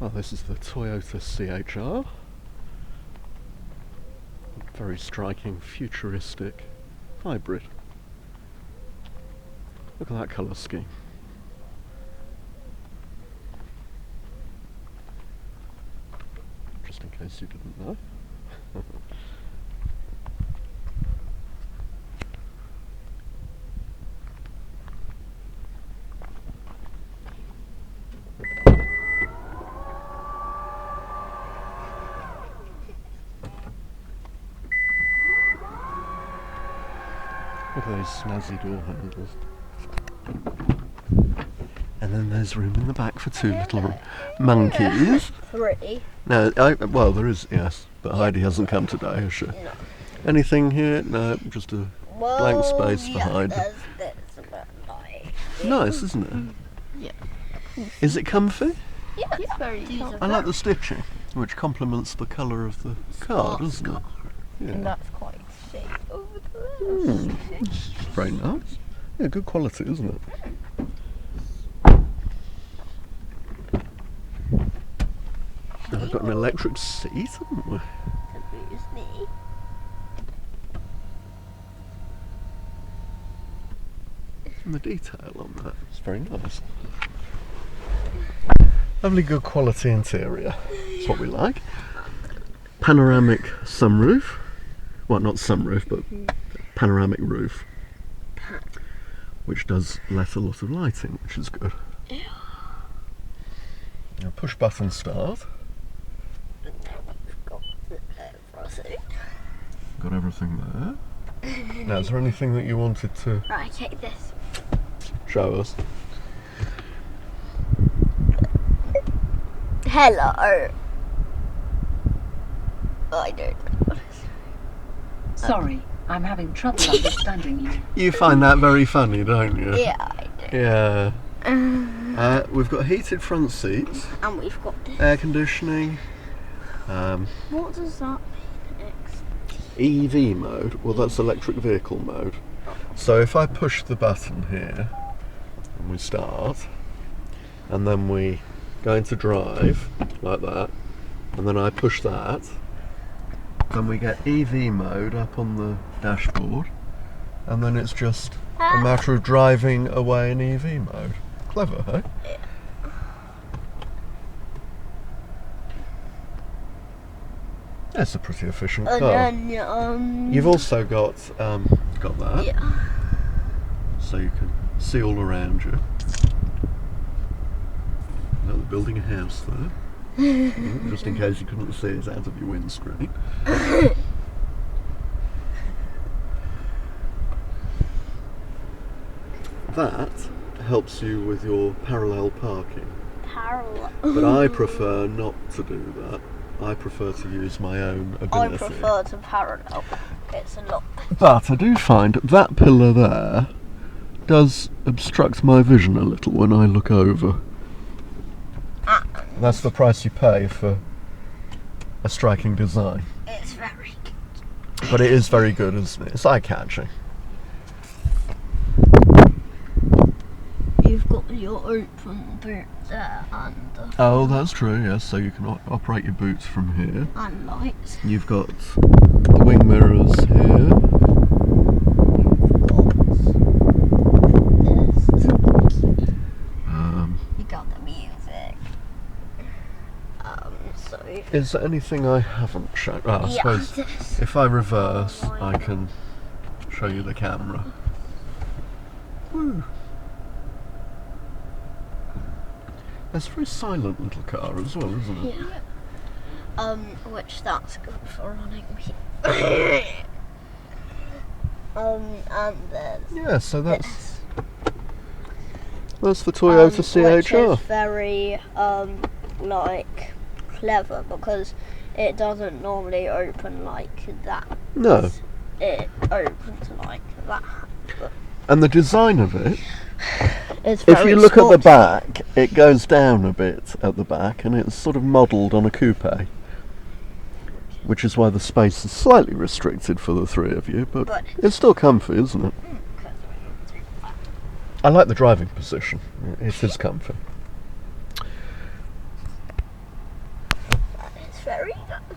Well, this is the Toyota CHR. Very striking, futuristic hybrid. Look at that colour scheme. Just in case you didn't know. Look at those snazzy door handles. And then there's room in the back for two little monkeys. Three. No, well, there is, yes, but Heidi hasn't come today, has she? No. Anything here? No, just a blank space for Heidi. There's this, but like... Nice, isn't it? Yeah. Is it comfy? Yeah, it's very comfy. I like the stitching, which complements the colour of the car, doesn't it? And Yeah. that's quite safe over there. It's very nice. Yeah, good quality, isn't it? And I've got an electric seat, haven't we? Excuse me. And the detail on that is very nice. Lovely good quality interior. That's what we like. Panoramic sunroof. Well, not sunroof, but panoramic roof. Which does let a lot of light in, which is good. Now push button start. Got everything there. Now, is there anything that you wanted to Right, take this. show us? Hello. I don't know what Sorry, I'm having trouble understanding you. You find that very funny, don't you? Yeah, I do. Yeah. We've got heated front seats, And we've got this. air conditioning, What does that mean? EV mode. Well, that's electric vehicle mode. So if I push the button here and we start, and then we go into drive like that, and then I push that, then we get EV mode up on the dashboard, and then it's just a matter of driving away in EV mode. Clever, hey? It's a pretty efficient car. And then, You've also got that, yeah. so you can see all around you. Now they're building a house there, just in case you couldn't see it out of your windscreen. That helps you with your parallel parking, Parallel. but I prefer not to do that. I prefer to use my own I ability. prefer to parallel. It's a lot better. But I do find that pillar there does obstruct my vision a little when I look over. That's the price you pay for a striking design. It's very good. But it is very good, isn't it? It's eye-catching. You've got your open boot there and Oh, that's true, yes. So you can operate your boots from here. and lights. You've got the wing mirrors here. You got the music. So Is there anything I haven't shown? Oh, I yeah, suppose this. if I reverse, I can show you the camera. Woo. It's a very silent little car as well, isn't it? Yeah. Which that's good for running people. And there's Yeah, so this. that's the Toyota Which CHR. is very like clever because it doesn't normally open like that. No, It opens like that. But and the design of it, it's if very you look at the small. back, it goes down a bit at the back and it's sort of modelled on a coupe. Which is why the space is slightly restricted for the three of you, but it's still comfy, isn't it? I like the driving position. It is comfy. very good.